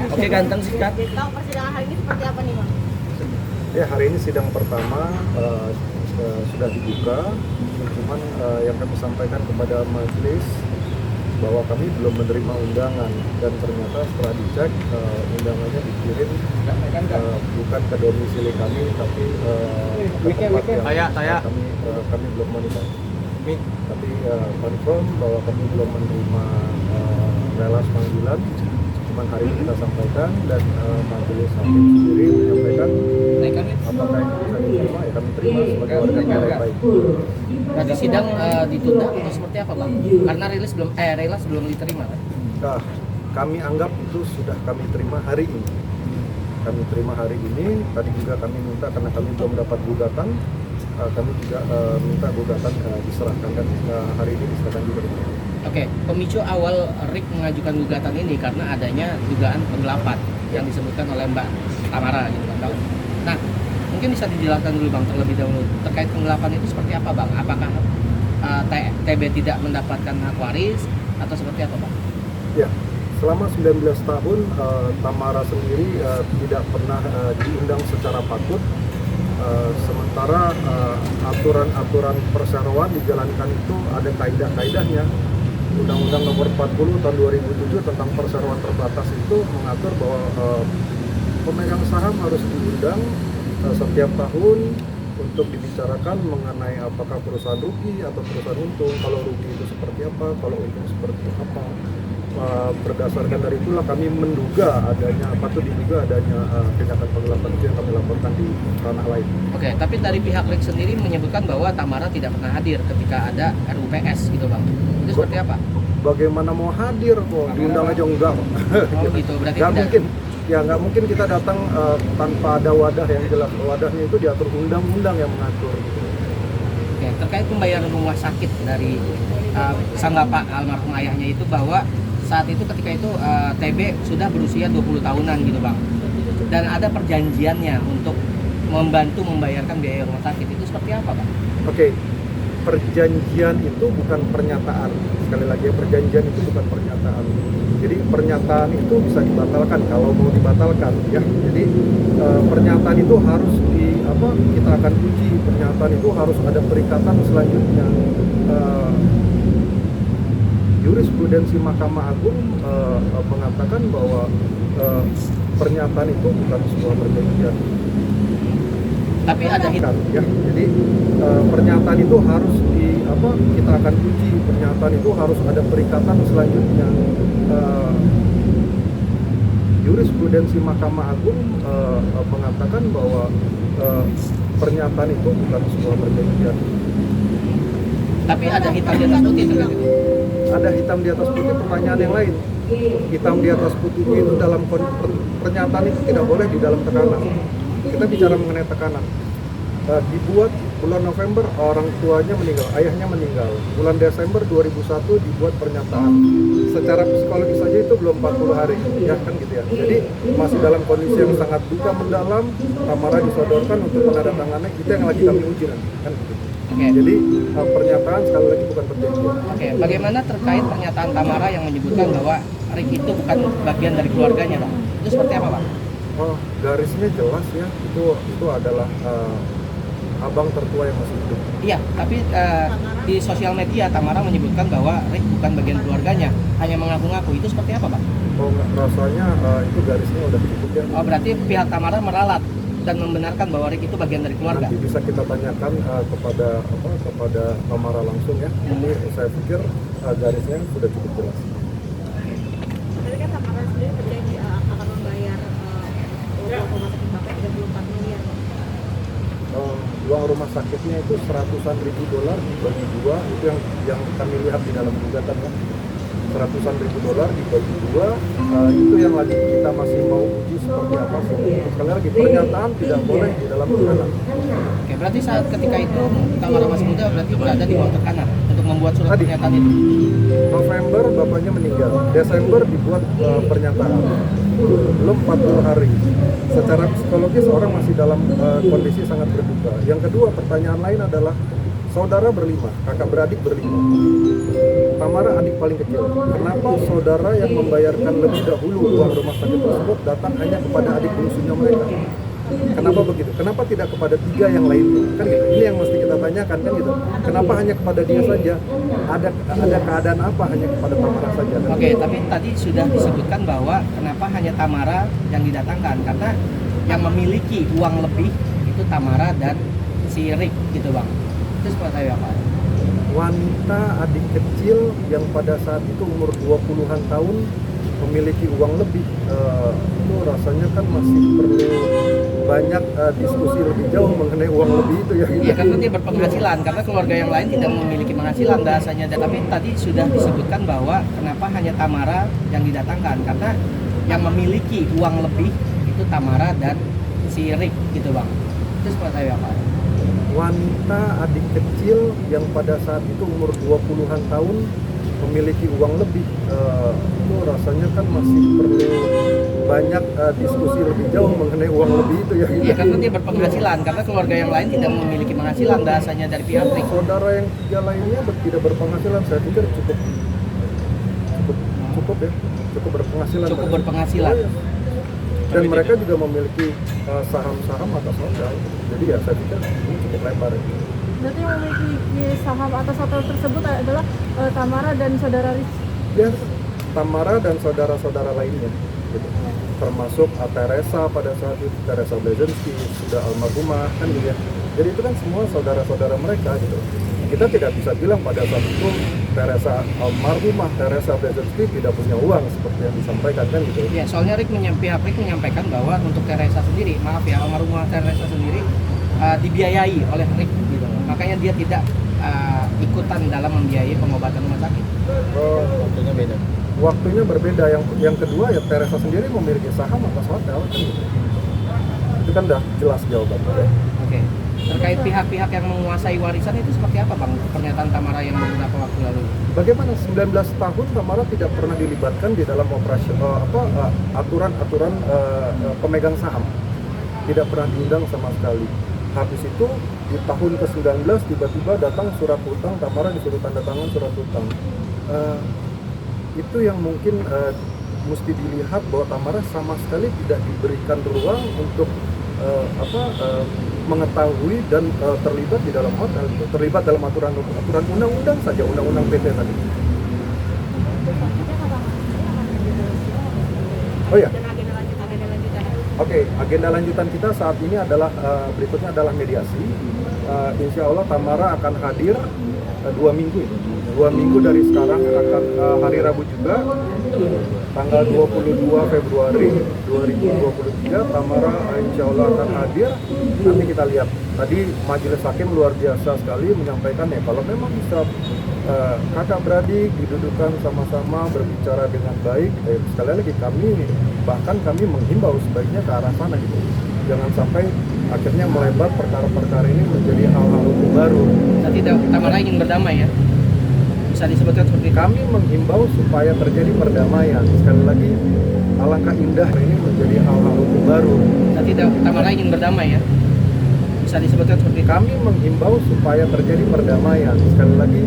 Oke, ganteng sikat. Tahu persidangan hari ini seperti apa nih, Bang? Ya, hari ini sidang pertama sudah dibuka. Cuman yang kami sampaikan kepada majelis bahwa kami belum menerima undangan, dan ternyata setelah dicek undangannya dikirim bukan ke domisili kami tapi ke tempat yang kami belum menerima. Tapi confirm bahwa kami belum menerima relas panggilan. Cuman hari ini kita sampaikan, dan majelis hakim sendiri menyampaikan apakah ini bisa diterima, ya kami terima sebagai warga negara yang baik. Nanti sidang ditunda atau seperti apa, Bang? Karena relas belum diterima, kan? Nah, kami anggap itu sudah kami terima hari ini. Kami terima hari ini. Tadi juga kami minta, karena kami belum dapat gugatan, kami juga minta gugatan diserahkan, dan hari ini diserahkan juga. Oke, pemicu awal Rick mengajukan gugatan ini karena adanya dugaan penggelapan yang disebutkan oleh Mbak Tamara gitu kan. Nah, mungkin bisa dijelaskan dulu, Bang, terlebih dahulu terkait penggelapan itu seperti apa, Bang? Apakah TB tidak mendapatkan hak waris atau seperti apa, Bang? Ya, selama 19 tahun Tamara sendiri tidak pernah diundang secara patut. Sementara aturan-aturan perseroan dijalankan itu ada kaidah-kaidahnya. Undang-Undang Nomor 40 Tahun 2007 tentang perseroan terbatas itu mengatur bahwa pemegang saham harus diundang setiap tahun untuk dibicarakan mengenai apakah perusahaan rugi atau perusahaan untung. Kalau rugi itu seperti apa, kalau untung seperti apa. Berdasarkan dari itulah kami menduga patut diduga adanya tindakan penggelapan itu yang kami laporkan di ranah lain. Oke, tapi dari pihak Rick sendiri menyebutkan bahwa Tamara tidak pernah hadir ketika ada RUPS gitu, Bang. Itu seperti apa? Bagaimana mau hadir kok, diundang aja enggak. Oh gitu, berarti nggak tidak. mungkin. Ya nggak mungkin kita datang tanpa ada wadah yang jelas. Wadahnya itu diatur undang-undang yang mengatur. Gitu. Oke, terkait pembayaran rumah sakit dari sang bapak almarhum ayahnya itu, bahwa saat itu ketika itu TB sudah berusia 20 tahunan gitu, Bang. Dan ada perjanjiannya untuk membantu membayarkan biaya rumah sakit. Itu seperti apa, Bang? Oke. Perjanjian itu bukan pernyataan. Sekali lagi, perjanjian itu bukan pernyataan. Jadi pernyataan itu bisa dibatalkan kalau mau dibatalkan, ya. Jadi pernyataan itu harus kita akan uji. Pernyataan itu harus ada perikatan selanjutnya. Jurisprudensi Mahkamah Agung mengatakan bahwa pernyataan itu bukan sebuah perjanjian. Tapi ada ya. Jadi pernyataan itu harus kita akan uji. Pernyataan itu harus ada perikatan selanjutnya. Jurisprudensi Mahkamah Agung mengatakan bahwa pernyataan itu bukan sebuah perjanjian. Tapi ada hitam di atas putih terkait itu. Ada hitam di atas putih, pertanyaan yang lain. Hitam di atas putih itu dalam pernyataan itu tidak boleh di dalam tekanan. Kita bicara mengenai tekanan. Dibuat bulan November, orang tuanya meninggal, ayahnya meninggal. Bulan Desember 2001 dibuat pernyataan. Secara psikologis saja itu belum 40 hari, ya kan gitu ya. Jadi masih dalam kondisi yang sangat duka mendalam. Tamara disodorkan untuk menandatangani, itu yang lagi kami uji nanti, kan gitu. Oke. Jadi pernyataan sekali lagi bukan perjanjian. Oke, bagaimana terkait pernyataan Tamara yang menyebutkan bahwa Rick itu bukan bagian dari keluarganya, Bang? Itu seperti apa, Bang? Oh, garisnya jelas ya. Itu adalah abang tertua yang masih hidup. Iya, tapi di sosial media Tamara menyebutkan bahwa Rick bukan bagian keluarganya, hanya mengaku-ngaku. Itu seperti apa, Bang? Oh, rasanya itu garisnya udah cukup ya. Oh, berarti pihak Tamara meralat dan membenarkan bahwa Rick itu bagian dari keluarga. Nanti bisa kita tanyakan kepada Tamara langsung ya. Jadi saya pikir garisnya sudah cukup jelas. Tadi kan Tamara sendiri berjanji akan membayar uang rumah sakit Bapak 34 miliar. Uang rumah sakitnya itu $100,000 dibagi dua, itu yang kami lihat di dalam gugatan ya. $100,000 dibagi dua, itu yang lagi kita masih mau uji seperti apa. Sekali lagi, pernyataan tidak boleh di dalam tekanan. Oke, berarti saat ketika itu Tamara masih muda berarti berada di bawah tekanan untuk membuat surat Tadi. pernyataan itu. November bapaknya meninggal, Desember dibuat pernyataan, belum 40 hari. Secara psikologis orang masih dalam kondisi sangat berduka. Yang kedua, pertanyaan lain adalah Saudara berlima, kakak beradik berlima. Tamara adik paling kecil. Kenapa saudara yang membayarkan lebih dahulu uang rumah sakit tersebut datang hanya kepada adik bungsunya mereka? Kenapa begitu? Kenapa tidak kepada 3 yang lainnya? Kan gitu. Ini yang mesti kita tanyakan kan gitu. Kenapa hanya kepada dia saja? Ada keadaan apa hanya kepada Tamara saja? Kan? Oke, tapi tadi sudah disebutkan bahwa kenapa hanya Tamara yang didatangkan, karena yang memiliki uang lebih itu Tamara dan si Rick gitu bang. Itu seperti apa? Wanita adik kecil yang pada saat itu umur 20-an tahun memiliki uang lebih, itu rasanya kan masih perlu banyak diskusi lebih jauh mengenai uang lebih itu ya. Iya, karena dia berpenghasilan, karena keluarga yang lain tidak memiliki penghasilan bahasanya. Tapi tadi sudah disebutkan bahwa kenapa hanya Tamara yang didatangkan, karena yang memiliki uang lebih itu Tamara dan si Rick gitu bang. Itu seperti apa? Wanita adik kecil yang pada saat itu umur 20-an tahun memiliki uang lebih, itu rasanya kan masih perlu banyak diskusi lebih jauh mengenai uang lebih itu ya. Iya, karena dia berpenghasilan, karena keluarga yang lain tidak memiliki penghasilan bahasanya dari pihak Rick. Saudara yang 3 lainnya tidak berpenghasilan, saya pikir cukup ya, cukup berpenghasilan. Cukup berpenghasilan. Oh, iya. Dan mereka juga memiliki saham-saham atas modal, jadi ya saya pikir ini cukup lebar. Berarti yang memiliki saham atas hotel tersebut adalah Tamara dan saudara Rich. Ya, Tamara dan saudara-saudara lainnya, gitu. Termasuk Teresa pada saat itu, Teresa Blazensky sudah almarhumah kan gitu ya. Jadi itu kan semua saudara-saudara mereka gitu. Kita tidak bisa bilang pada saat itu Teresa almarhumah, Teresa Blazensky tidak punya uang seperti yang disampaikan kan gitu. Ya, soalnya pihak Rick menyampaikan bahwa untuk Teresa sendiri, maaf ya, almarhumah Teresa sendiri dibiayai oleh Rick gitu. Makanya dia tidak ikutan dalam membiayai pengobatan rumah sakit. Waktunya beda. Waktunya berbeda. Yang kedua ya Teresa sendiri memiliki saham atas hotel kan gitu. Itu kan udah jelas jawabannya ya. Oke. Terkait pihak-pihak yang menguasai warisan itu seperti apa bang? Pernyataan Tamara yang beberapa waktu lalu. Bagaimana 19 tahun Tamara tidak pernah dilibatkan di dalam operasi aturan-aturan pemegang saham. Tidak pernah diundang sama sekali. Habis itu di tahun ke-19 tiba-tiba datang surat hutang, Tamara disuruh tanda tangan surat hutang. Itu yang mungkin mesti dilihat bahwa Tamara sama sekali tidak diberikan ruang untuk mengetahui dan terlibat di dalam hotel, terlibat dalam aturan undang-undang saja, undang-undang PT tadi. Oh ya. Oke, agenda lanjutan kita saat ini adalah berikutnya adalah mediasi. Insya Allah Tamara akan hadir 2 minggu. 2 minggu dari sekarang akan hari Rabu juga, tanggal 22 Februari 2023 Tamara insya Allah akan hadir. Nanti kita lihat. Tadi majelis hakim luar biasa sekali menyampaikan ya kalau memang bisa kakak beradik didudukan sama-sama berbicara dengan baik. Sekali lagi kami menghimbau sebaiknya ke arah sana gitu. Jangan sampai akhirnya melebar perkara-perkara ini menjadi hal-hal hukum baru. Nanti Tamara ingin berdamai ya? Bisa disebutkan seperti itu? Kami menghimbau supaya terjadi perdamaian. Sekali lagi, alangkah indah ini menjadi hal-hal hukum baru. Nanti Tamara ingin berdamai ya? Bisa disebutkan seperti itu? Kami menghimbau supaya terjadi perdamaian. Sekali lagi,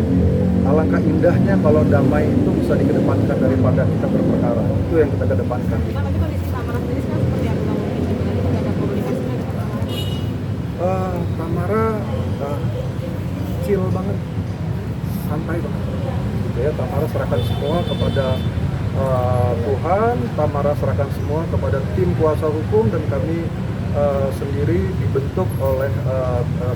alangkah indahnya kalau damai itu bisa dikedepankan daripada kita berperkara. Itu yang kita kedepankan. Tapi kondisi Tamara sendiri sekarang seperti apa? Tidak ada komunikasi dengan Tamara chill banget, santai banget. Ya, Tamara serahkan semua kepada Tuhan, Tamara serahkan semua kepada tim kuasa hukum, dan kami sendiri dibentuk oleh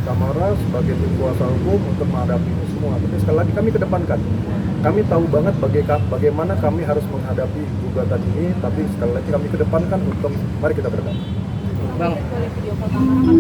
Tamara sebagai tim kuasa hukum untuk menghadapi ini semua. Tapi sekali lagi kami kedepankan, kami tahu banget bagaimana kami harus menghadapi gugatan ini, tapi sekali lagi kami kedepankan untuk mari kita berdamai. Bang, video call Tamara kan